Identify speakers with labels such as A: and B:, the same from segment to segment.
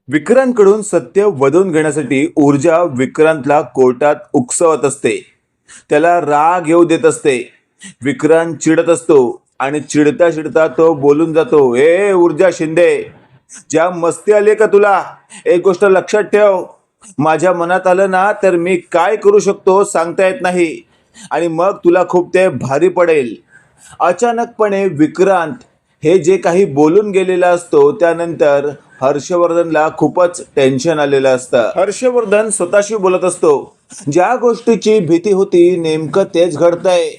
A: विक्रांतकडून सत्य वधवून घेण्यासाठी ऊर्जा विक्रांतला कोर्टात उकसवत असते. त्याला राग येऊ देत असते. विक्रांत चिडत असतो आणि चिडता चिडता तो बोलून जातो, ए ऊर्जा शिंदे, ज्या मस्ती आली का तुला? एक गोष्ट लक्षात ठेव, माझ्या मनात आलं ना तर मी काय करू शकतो सांगता येत नाही, आणि मग तुला खूप ते भारी पडेल. अचानकपणे विक्रांत हे जे काही बोलून गेलेला असतो त्यानंतर हर्षवर्धनला खूपच टेन्शन आलेलं असतं. हर्षवर्धन स्वतःशी बोलत असतो, ज्या गोष्टीची भीती होती नेमकं तेच घडतंय.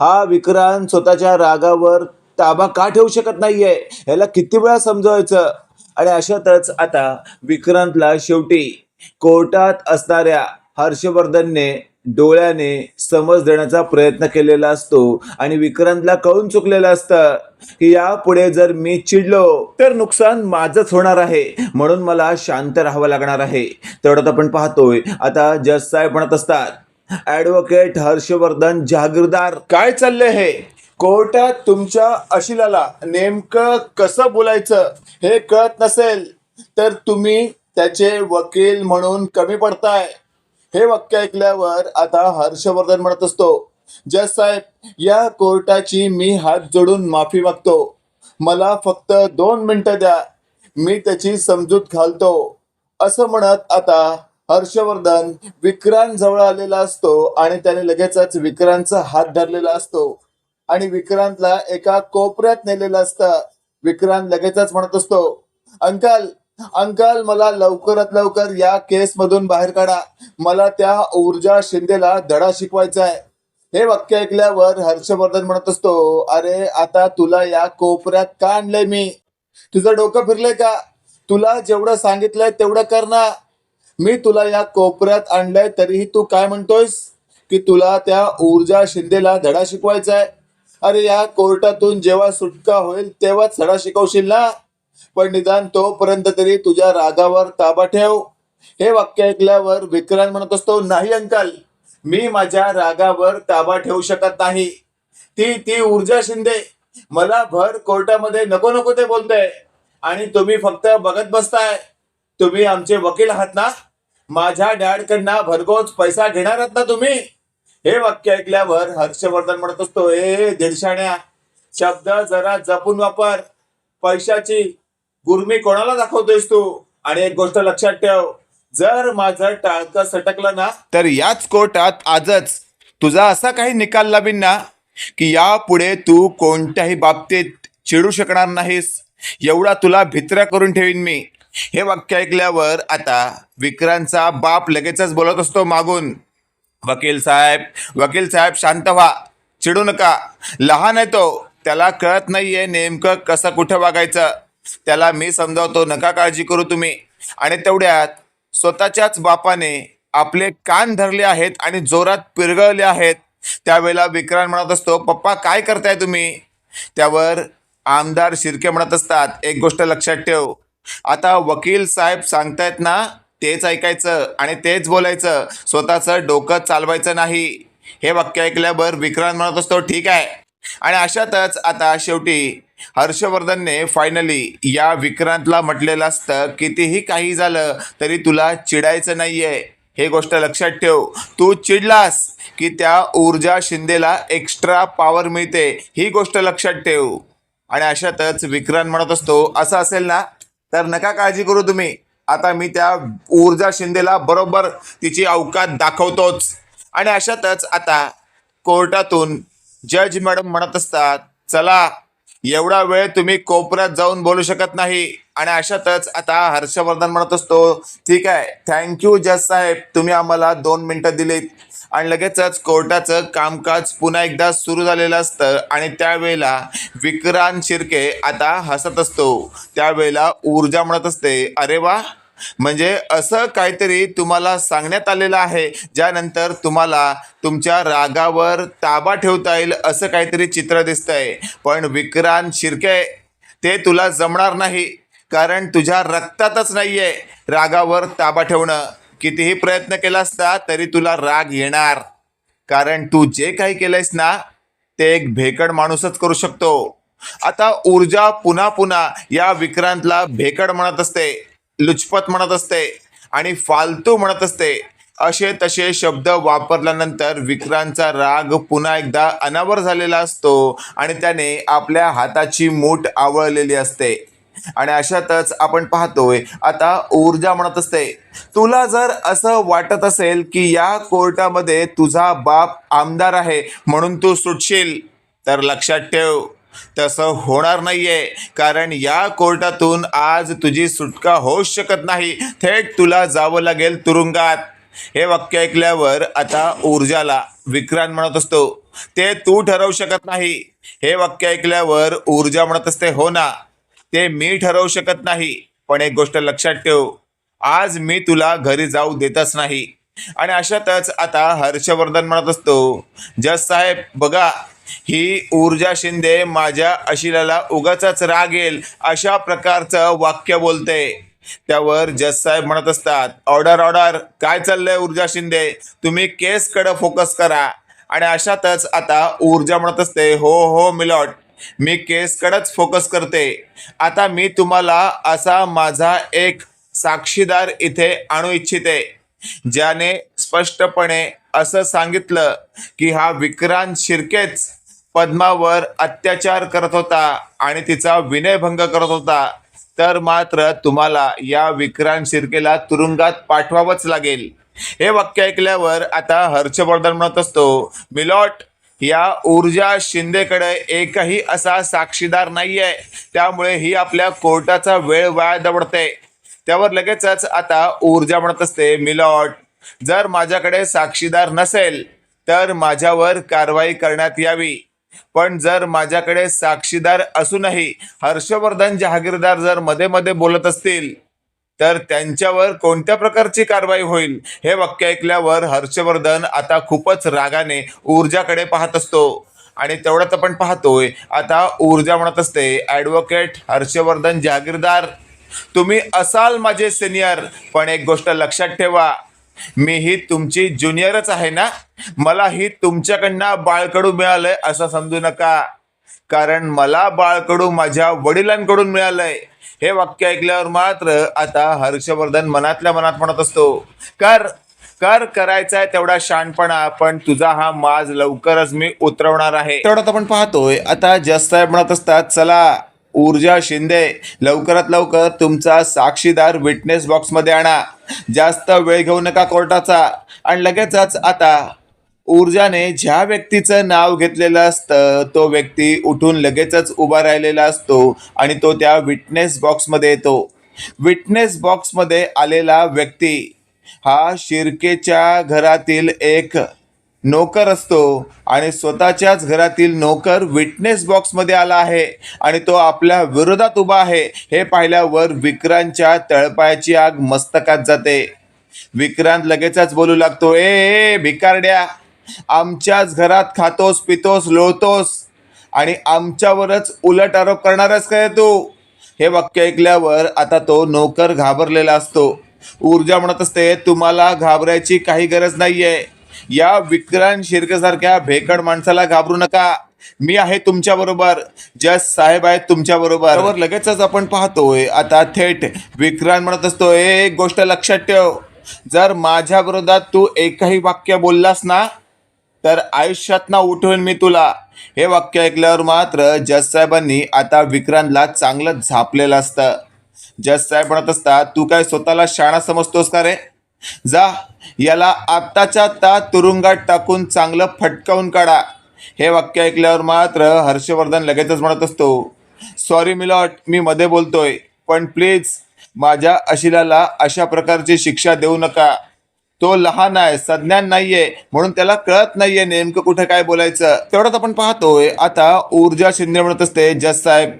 A: हा विक्रांत स्वतःच्या रागावर ताबा का ठेवू शकत नाहीये, याला किती वेळा समजवायचं. आणि अशातच आता विक्रांतला शेवटी कोर्टात असणाऱ्या हर्षवर्धनने डोळ्याने समज देण्याचा प्रयत्न केलेला असतो आणि विक्रांतला कळून चुकलेलं असतं की यापुढे जर मी चिडलो तर नुकसान माझंच होणार आहे, म्हणून मला शांत राहावं लागणार आहे. तेवढ्यात आपण पाहतोय आता जज साहेब म्हणत असतात, ॲडव्होकेट हर्षवर्धन जहागीरदार, काय चाललंय हे? कोर्टात तुमच्या अशिलाला नेमकं कसं बोलायचं हे कळत नसेल तर तुम्ही त्याचे वकील म्हणून कमी पडताय. हे वाक्य ऐकल्यावर आता हर्षवर्धन म्हणत असतो, जज साहेब, या कोर्टाची मी हात जोडून माफी मागतो. मला फक्त 2 मिनिटं द्या, मी त्याची समजूत घालतो. असं म्हणत आता हर्षवर्धन विक्रांत जवळ आलेला असतो आणि त्याने लगेचच विक्रांतचा हात धरलेला असतो आणि विक्रांतला एका कोपऱ्यात नेलेलं असतं. विक्रांत लगेचच म्हणत असतो, अंकल अंकल, मला लवकरात लवकर या केस मधून बाहेर काढा. मला त्या ऊर्जा शिंदेला धडा शिकवायचा आहे. हे वाक्य ऐकल्यावर हर्षवर्धन म्हणत असतो, अरे आता तुला या कोपऱ्यात का आणलंय मी? तुझं डोकं फिरलंय का? तुला जेवढं सांगितलंय तेवढं कर ना. मी तुला या कोपऱ्यात आणलंय तरीही तू काय म्हणतोयस की तुला त्या ऊर्जा शिंदेला धडा शिकवायचा आहे? अरे या कोर्टातून जेव्हा सुटका होईल तेव्हाच धडा शिकवशील ना, पण निदान तोपर्यंत तरी तुझ्या रागावर ताबा ठेव. हे वाक्य ऐकल्यावर विक्रांत म्हणत असतो, नाही अंकल, मी माझ्या रागावर ताबा ठेवू शकत नाही. ती ती ऊर्जा शिंदे मला भर कोर्टामध्ये नको नको ते बोलते आणि तुम्ही फक्त बघत बसताय. तुम्ही आमचे वकील आहात ना, माझ्या डॅडकडनं भरघोस पैसा घेणार आहात ना तुम्ही. हे वाक्य ऐकल्यावर हर्षवर्धन म्हणत असतो, ए दीडशाण्या, शब्द जरा जपून वापर. पैशाची गुरमी कोणाला दाखवतोयस तू? आणि एक गोष्ट लक्षात ठेव, जर माझं टाळकं सटकलं ना तर याच कोर्टात आजच तुझा असा काही निकाल लावीन ना की यापुढे तू कोणत्याही बाबतीत चिडू शकणार नाहीस, एवढा तुला भित्र्या करून ठेवीन मी. हे वाक्य ऐकल्यावर आता विक्रांतचा बाप लगेचच बोलत असतो मागून, वकील साहेब शांत व्हा, चिडू नका. लहान आहे तो, त्याला कळत नाहीये नेमकं कसं कुठं वागायचं. त्याला मी समजावतो, नका काळजी करू तुम्ही. आणि तेवढ्यात स्वतःच्याच बापाने आपले कान धरले आहेत आणि जोरात पिरगळले आहेत. त्यावेळेला विक्रांत म्हणत असतो, पप्पा काय करताय तुम्ही? त्यावर आमदार शिर्के म्हणत असतात, एक गोष्ट लक्षात ठेव, आता वकील साहेब सांगतायत ना तेच ऐकायचं आणि तेच बोलायचं, स्वतःचं डोकं चालवायचं नाही. हे वाक्य ऐकल्यावर विक्रांत म्हणत असतो, ठीक आहे. आणि अशातच आता शेवटी हर्षवर्धनने फायनली या विक्रांतला म्हटलेलं असतं, कितीही काही झालं तरी तुला चिडायचं नाहीये. हे गोष्ट लक्षात ठेव, तू चिडलास की त्या ऊर्जा शिंदेला एक्स्ट्रा पॉवर मिळते, ही गोष्ट लक्षात ठेव. आणि अशातच विक्रांत म्हणत असतो, असं असेल ना तर नका काळजी करू तुम्ही, आता मी त्या ऊर्जा शिंदेला बरोबर तिची अवकात दाखवतोच. आणि अशातच आता कोर्टातून जज मॅडम म्हणत असतात, चला, एवढा वेळ तुम्ही कोपऱ्यात जाऊन बोलू शकत नाही. आणि अशातच आता हर्षवर्धन म्हणत असतो, ठीक आहे, थँक्यू जज साहेब, तुम्ही आम्हाला 2 मिनिटं दिलीत. आणि लगेचच कोर्टाचं कामकाज पुन्हा एकदा सुरू झालेलं असतं. आणि त्यावेळेला विक्रांत शिर्के आता हसत असतो. त्यावेळेला ऊर्जा म्हणत असते, अरे वा, म्हणजे असं काहीतरी तुम्हाला सांगण्यात आलेलं आहे ज्यानंतर तुम्हाला तुमच्या रागावर ताबा ठेवता येईल असं काहीतरी चित्र दिसतंय. पण विक्रांत शिर्के, ते तुला जमणार नाही, कारण तुझ्या रक्तातच नाहीये रागावर ताबा ठेवणं. कितीही प्रयत्न केला असता तरी तुला राग येणार, कारण तू जे काही केलंयस ना ते एक भेकड माणूसच करू शकतो. आता ऊर्जा पुन्हा पुन्हा या विक्रांतला भेकड म्हणत असते. लुचपत म्हणत असते आणि फालतू म्हणत असते असे तसे शब्द वापरल्यानंतर विक्रांतचा राग पुन्हा एकदा अनावर झालेला असतो आणि त्याने आपल्या हाताची मूठ आवळलेली असते. आणि अशातच आपण पाहतोय आता ऊर्जा म्हणत असते, तुला जर असं वाटत असेल की या कोर्टामध्ये तुझा बाप आमदार आहे म्हणून तू सुटशील, तर लक्षात ठेव तसं होणार नाहीये. कारण या कोर्टातून आज तुझी सुटका होऊच शकत नाही. थेट तुला जावं लागेल तुरुंगात. हे वाक्य ऐकल्यावर आता ऊर्जाला विक्रांत म्हणत असतो, ते तू ठरवू शकत नाही. हे वाक्य ऐकल्यावर ऊर्जा म्हणत असते, हो ना, ते मी ठरवू शकत नाही. पण एक गोष्ट लक्षात ठेव, आज मी तुला घरी जाऊ देतच नाही. आणि अशातच आता हर्षवर्धन म्हणत असतो, जज साहेब बघा, ही ऊर्जा शिंदे माझ्या अशिलाला उगाचच राग येईल अशा प्रकारचं वाक्य बोलते. त्यावर जज साहेब म्हणत असतात, ऑर्डर ऑर्डर, काय चाललंय ऊर्जा शिंदे, तुम्ही केसकडे फोकस करा. आणि अशातच आता ऊर्जा म्हणत असते, हो हो मिलॉट, मी केसकडेच फोकस करते. आता मी तुम्हाला असा माझा एक साक्षीदार इथे आणू इच्छिते ज्याने स्पष्टपणे असं सांगितलं की हा विक्रांत शिर्केच पद्मावर अत्याचार करत होता आणि तिचा विनयभंग करत होता. तर मात्र तुम्हाला या विक्रांत शिर्केला तुरुंगात पाठवावंच लागेल. हे वाक्य ऐकल्यावर आता हर्षवर्धन म्हणत असतो, मिलॉट, या ऊर्जा शिंदेकडे एकही असा साक्षीदार नाहीये, त्यामुळे ही आपल्या कोर्टाचा वेळ वाया दवडते. त्यावर लगेचच आता ऊर्जा म्हणत असते, मिलॉट, जर माझ्याकडे साक्षीदार नसेल तर माझ्यावर कारवाई करण्यात यावी. पण जर माझ्याकडे साक्षीदार असूनही हर्षवर्धन जहागीरदार जर मध्ये मध्ये बोलत असतील तर त्यांच्यावर कोणत्या प्रकारची कारवाई होईल. हे वाक्य ऐकल्यावर हर्षवर्धन आता खूपच रागाने ऊर्जाकडे पाहत असतो. आणि तेवढ्यात आपण पाहतोय आता ऊर्जा म्हणत असते, ॲडव्होकेट हर्षवर्धन जहागीरदार, तुम्ही असाल माझे सिनियर, पण एक गोष्ट लक्षात ठेवा, मीही तुमची ज्युनियरच आहे ना. मलाही तुमच्याकडनं बाळकडू मिळालंय असं समजू नका, कारण मला बाळकडू माझ्या वडिलांकडून मिळालंय. हे वाक्य ऐकल्यावर मात्र आता हर्षवर्धन मनातल्या मनात म्हणत असतो, कर कर करायचा तेवढा शहाणपणा, पण तुझा हा माज लवकरच मी उतरवणार आहे. तेवढ्यात आपण पाहतोय आता जज साहेब म्हणत असतात, चला ऊर्जा शिंदे, लवकरात लवकर तुमचा साक्षीदार विटनेस बॉक्समध्ये आणा. जास्त वेळ घेऊ नका कोर्टाचा. आणि लगेचच आता ऊर्जाने ज्या व्यक्तीचं नाव घेतलेलं असतं तो व्यक्ती उठून लगेचच उभा राहिलेला असतो आणि तो त्या विटनेस बॉक्समध्ये येतो. विटनेस बॉक्समध्ये आलेला व्यक्ती हा शिर्केच्या घरातील एक नोकर असतो आणि स्वतःच्याच घरातील नोकर विटनेस बॉक्समध्ये आला आहे आणि तो आपल्या विरोधात उभा आहे. हे पाहिल्यावर विक्रांतच्या तळपायाची आग मस्तकात जाते. विक्रांत लगेचच बोलू लागतो, ए भिकारड्या, आमच्याच घरात खातोस पितोस लोळतोस आणि आमच्यावरच उलट आरोप करणारच काय तू. हे वाक्य ऐकल्यावर आता तो नोकर घाबरलेला असतो. ऊर्जा म्हणत असते, तुम्हाला घाबरायची काही गरज नाहीये. या विक्रांत शिर्केसारख्या भेकड माणसाला घाबरू नका. मी आहे तुमच्या बरोबर, जज साहेब आहेत तुमच्या बरोबर. त्यावर लगेचच आपण पाहतोय आता थेट विक्रांत म्हणत असतो, एक गोष्ट लक्षात ठेव, जर माझ्या विरोधात तू एकही वाक्य बोललास ना तर आयुष्यात ना उठवेन मी तुला. हे वाक्य ऐकल्यावर मात्र जज साहेबांनी आता विक्रांतला चांगलं झापलेलं असतं. जज साहेब म्हणत असतात, तू काय स्वतःला शाणा समजतोस का रे? जा, याला आत्ताच्या आत्ता तुरुंगात टाकून चांगलं फटकावून काढा. हे वाक्य ऐकल्यावर मात्र हर्षवर्धन लगेचच म्हणत असतो, सॉरी मिलॉट, मी मध्ये बोलतोय, पण प्लीज माझ्या अशिलाला अशा प्रकारची शिक्षा देऊ नका. तो लहान आहे, सज्ञान नाहीये, म्हणून त्याला कळत नाहीये नेमकं कुठे काय बोलायचं. तेवढ्यात आपण पाहतोय आता ऊर्जा शिंदे म्हणत असते, जज साहेब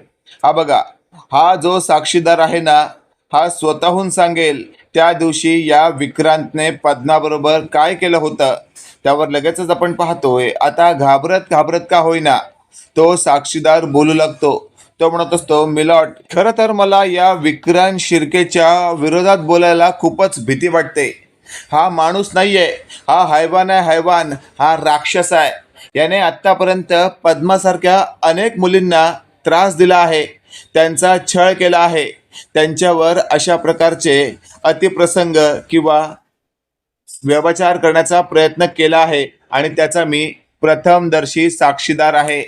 A: हा बघा, हा जो साक्षीदार आहे ना हा स्वतःहून सांगेल त्या दिवशी या विक्रांतने पद्माबरोबर काय केलं होतं. त्यावर लगेचच आपण पाहतोय आता घाबरत घाबरत का होईना तो साक्षीदार बोलू लागतो. तो म्हणत असतो, मिलॉट, खरं तर मला या विक्रांत शिर्केच्या विरोधात बोलायला खूपच भीती वाटते. हा माणूस नाहीये, हा हैवान आहे, हैवान, हा राक्षस आहे. याने आत्तापर्यंत पद्मासारख्या अनेक मुलींना त्रास दिला आहे. त्यांचा छळ केला आहे, त्यांच्यावर अशा प्रकारचे अतिप्रसंग किंवा व्यभिचार करण्याचा प्रयत्न केला आहे आणि त्याचा मी प्रथमदर्शी साक्षीदार आहे.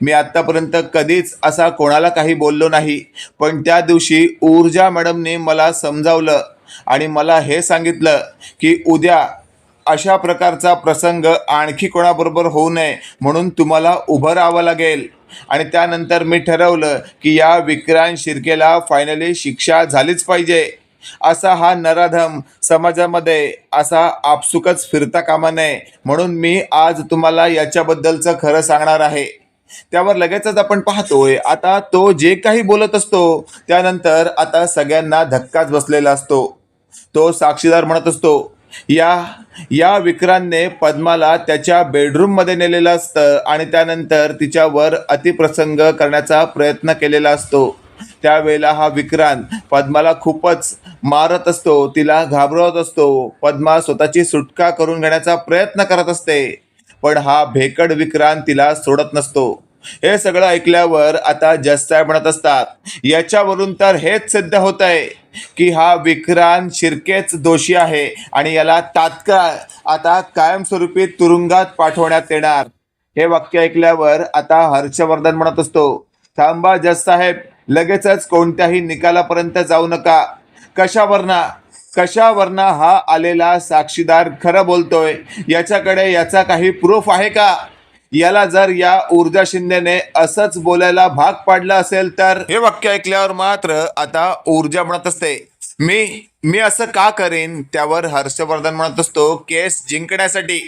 A: मी आतापर्यंत कधीच असा कोणाला काही बोललो नाही, पण त्या दिवशी ऊर्जा मॅडमने मला समजावलं आणि मला हे सांगितलं की उद्या अशा प्रकारचा प्रसंग आणखी कोणाबरोबर होऊ नये म्हणून तुम्हाला उभं राहावं लागेल. आणि त्यानंतर मी ठरवलं की या विक्रांत शिर्केला फायनली शिक्षा झालीच पाहिजे. असा हा नराधम समाजामध्ये असा आपसुकच फिरता कामा नये म्हणून मी आज तुम्हाला याच्याबद्दलचं खरं सांगणार आहे. त्यावर लगेचच आपण पाहतोय आता तो जे काही बोलत असतो त्यानंतर आता सगळ्यांना धक्काच बसलेला असतो. तो साक्षीदार म्हणत असतो, या या विक्रांतने पद्माला त्याच्या बेडरूम मध्ये नेलेलं असतं आणि त्यानंतर तिच्यावर अतिप्रसंग करण्याचा प्रयत्न केलेला असतो. त्यावेळेला हा विक्रांत पद्माला खूपच मारत असतो, तिला घाबरवत असतो. पद्मा स्वतःची सुटका करून घेण्याचा प्रयत्न करत असते, पण हा भेकड विक्रांत तिला सोडत नसतो. हे सगळं ऐकल्यावर आता जज साहेब म्हणत असतात, याच्यावरून तर हेच सिद्ध होत आहे की हा विक्रांत शिर्केच दोषी आहे आणि याला तात्काळ आता कायमस्वरूपी तुरुंगात पाठवण्यात येणार. हे वाक्य ऐकल्यावर आता हर्षवर्धन म्हणत असतो, थांबा जज साहेब, लगेचच कोणत्याही निकालापर्यंत जाऊ नका. कशावरना हा आलेला साक्षीदार खरं बोलतोय, याच्याकडे याचा काही प्रूफ आहे का? याला जर या ऊर्जा शिंदेने असंच बोलायला भाग पाडलं असेल तर. हे वाक्य ऐकल्यावर मात्र आता ऊर्जा म्हणत असते, मी असं का करेन? त्यावर हर्षवर्धन म्हणत असतो, केस जिंकण्यासाठी.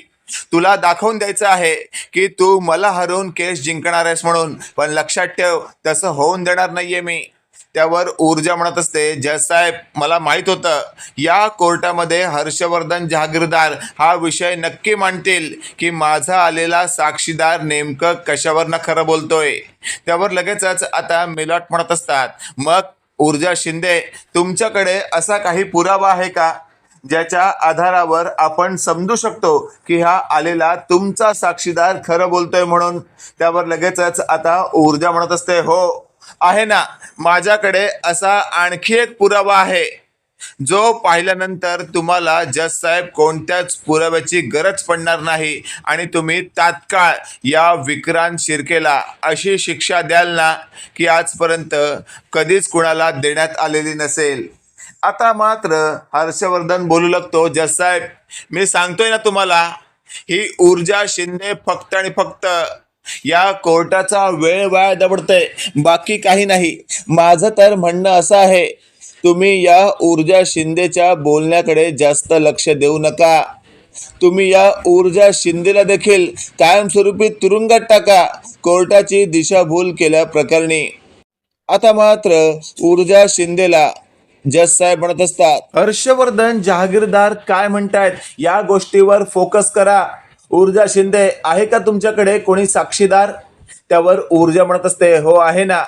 A: तुला दाखवून द्यायचं आहे की तू मला हरवून केस जिंकणार आहेस म्हणून, पण लक्षात ठेव तसं होऊन देणार नाहीये मी. त्यावर ऊर्जा म्हणत असते, जज साहेब, मला माहित होतं या कोर्टामध्ये हर्षवर्धन जहागीरदार हा विषय नक्की मांडतील की माझा आलेला साक्षीदार नेमकं कशावरनं खरं बोलतोय. त्यावर लगेचच आता मिलाट म्हणत असतात, मग ऊर्जा शिंदे, तुमच्याकडे असा काही पुरावा आहे का ज्याच्या आधारावर आपण समजू शकतो की हा आलेला तुमचा साक्षीदार खरं बोलतोय म्हणून? त्यावर लगेचच आता ऊर्जा म्हणत असते, हो आहे ना, माझ्याकडे असा आणखी एक पुरावा आहे जो पाहिल्यानंतर तुम्हाला जज साहेब कोणत्याच पुराव्याची गरज पडणार नाही आणि तुम्ही तात्काळ या विक्रांत शिर्केला अशी शिक्षा द्याल ना की आजपर्यंत कधीच कुणाला देण्यात आलेली नसेल. आता मात्र हर्षवर्धन बोलू लागतो, जज साहेब, मी सांगतोय ना तुम्हाला, ही ऊर्जा शिंदे फक्त आणि फक्त या कोर्टाचा वेळ वाया दवडते, बाकी काही नाही. माझं तर म्हणणं असं आहे, तुम्ही या ऊर्जा शिंदेच्या बोलण्याकडे जास्त लक्ष देऊ नका. तुम्ही या ऊर्जा शिंदेला देखील कायमस्वरूपी तुरुंगात टाका कोर्टाची दिशाभूल केल्या प्रकरणी. आता मात्र ऊर्जा शिंदेला जज साहेब म्हणत असतात, हर्षवर्धन जहागीरदार काय म्हणतायत या गोष्टीवर फोकस करा. ऊर्जा शिंदे, आहे का तुमच्याकडे कोणी साक्षीदार? त्यावर ऊर्जा म्हणत असते, हो आहे ना.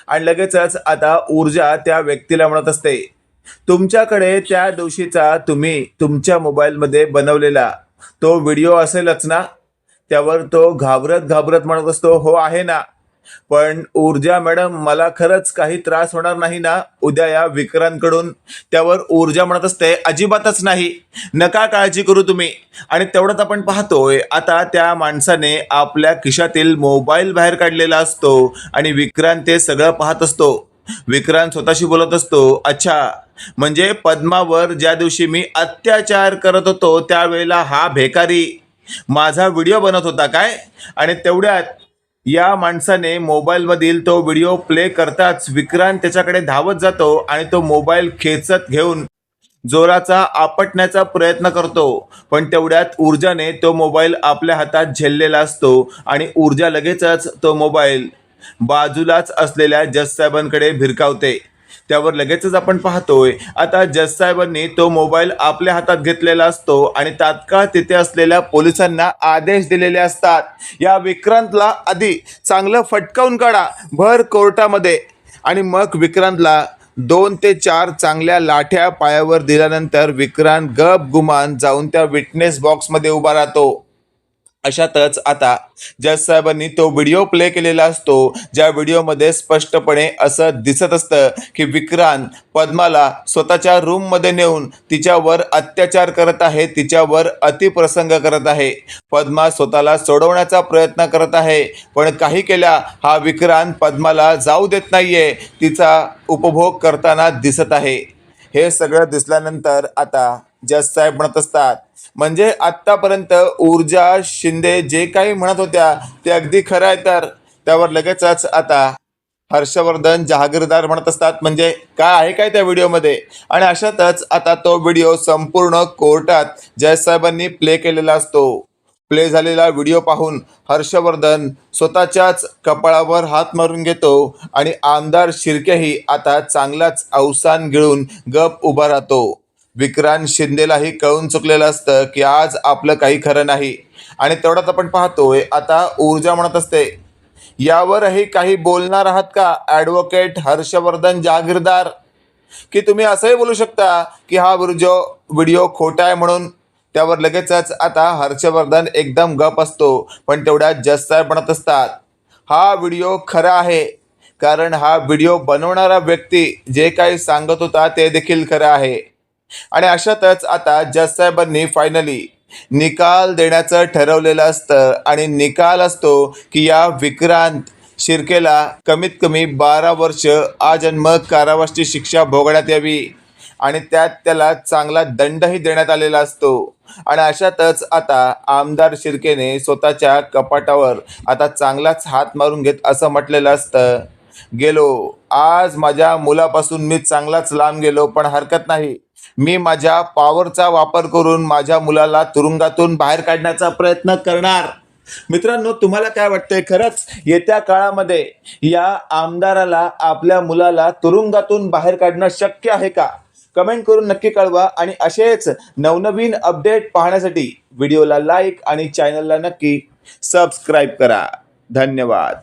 A: आणि लगेचच आता ऊर्जा त्या व्यक्तीला म्हणत असते, तुमच्याकडे त्या दिवशीचा तुम्ही तुमच्या मोबाईलमध्ये बनवलेला तो व्हिडिओ असेलच ना? त्यावर तो घाबरत म्हणत असतो, हो आहे ना. पण ऊर्जा मॅडम, मला खरंच काही त्रास होणार नाही ना उद्या या विक्रांतकडून? त्यावर ऊर्जा म्हणत असते, अजिबातच नाही, नका काळजी करू तुम्ही. आणि तेवढंच आपण पाहतोय आता त्या माणसाने आपल्या खिशातील मोबाईल बाहेर काढलेला असतो आणि विक्रांत ते सगळं पाहत असतो. विक्रांत स्वतःशी बोलत असतो, अच्छा, म्हणजे पद्मावर ज्या दिवशी मी अत्याचार करत होतो त्यावेळेला हा भेकारी माझा व्हिडिओ बनत होता काय? आणि तेवढ्यात या माणसाने मोबाईलमधील तो व्हिडिओ प्ले करताच विक्रांत त्याच्याकडे धावत जातो आणि तो मोबाईल खेचत घेऊन जोराचा आपटण्याचा प्रयत्न करतो. पण तेवढ्यात ऊर्जाने तो मोबाईल आपल्या हातात झेललेला असतो आणि ऊर्जा लगेचच तो मोबाईल बाजूलाच असलेल्या जज साहेबांकडे भिरकावते. त्यावर लगेचच आपण पाहतोय आता जज साहेबांनी तो मोबाईल आपल्या हातात घेतलेला असतो आणि तात्काळ तिथे असलेल्या पोलिसांना आदेश दिलेले असतात, या विक्रांतला आधी चांगलं फटकावून काढा भर कोर्टामध्ये. आणि मग विक्रांतला 2 ते 4 चांगल्या लाठ्या पायावर दिल्यानंतर विक्रांत गप गुमान जाऊन त्या विटनेस बॉक्समध्ये उभा राहतो. अशातच आता जज साहेबांनी तो व्हिडिओ प्ले केलेला असतो, ज्या व्हिडिओमध्ये स्पष्टपणे असं दिसत असतं की विक्रांत पद्माला स्वतःच्या रूममध्ये नेऊन तिच्यावर अत्याचार करत आहे, तिच्यावर अतिप्रसंग करत आहे. पद्मा स्वतःला सोडवण्याचा प्रयत्न करत आहे, पण काही केल्या हा विक्रांत पद्माला जाऊ देत नाहीये, तिचा उपभोग करताना दिसत आहे. हे सगळं दिसल्यानंतर आता जज साहेब म्हणत असतात, म्हणजे आत्तापर्यंत ऊर्जा शिंदे जे काही म्हणत होत्या ते अगदी खरं आहे. तर त्यावर लगेचच आता हर्षवर्धन जहागीरदार म्हणत असतात, म्हणजे काय आहे काय त्या व्हिडिओमध्ये. आणि अशातच आता तो व्हिडिओ संपूर्ण कोर्टात जज साहेबांनी प्ले केलेला असतो. प्ले झालेला व्हिडिओ पाहून हर्षवर्धन स्वतःच्याच कपाळावर हात मारून घेतो आणि आमदार शिर्केही आता चांगलाच अवसान गिळून गप उभा राहतो. विक्रांत शिंदेलाही कळून चुकलेलं असतं की आज आपलं काही खरं नाही. आणि तेवढ्यात आपण पाहतोय आता ऊर्जा म्हणत असते, यावरही काही बोलणार आहात का ॲडव्होकेट हर्षवर्धन जहागीरदार, की तुम्ही असंही बोलू शकता की हा व्हिडिओ खोटा आहे म्हणून. त्यावर लगेचच आता हर्षवर्धन एकदम गप असतो. पण तेवढ्यात जज साहेब म्हणत असतात, हा व्हिडिओ खरा आहे, कारण हा व्हिडिओ बनवणारा व्यक्ती जे काही सांगत होता ते देखील खरं आहे. आणि अशातच आता जज साहेबांनी फायनली निकाल देण्याचं ठरवलेलं असतं. आणि निकाल असतो की या विक्रांत शिर्केला कमीत कमी 12 वर्ष आजन्म कारावासाची शिक्षा भोगण्यात यावी आणि त्यात त्याला चांगला दंडही देण्यात आलेला असतो. आणि अशातच आता आमदार शिर्केने स्वतःच्या कपाटावर आता चांगलाच हात मारून घेत असं म्हटलेलं असतं, गेलो आज माझ्या मुलापासून मी चांगलाच लांब गेलो, पण हरकत नाही, मी माझ्या पॉवरचा वापर करून माझ्या मुलाला तुरुंगातून बाहेर काढण्याचा प्रयत्न करणार. मित्रांनो, तुम्हाला काय वाटतंय, खरंच येत्या काळामध्ये या आमदाराला आपल्या मुलाला तुरुंगातून बाहेर काढणं शक्य आहे का? कमेंट करून नक्की कळवा. आणि असेच नवनवीन अपडेट पाहण्यासाठी व्हिडिओला लाईक आणि चॅनलला नक्की सबस्क्राईब करा. धन्यवाद.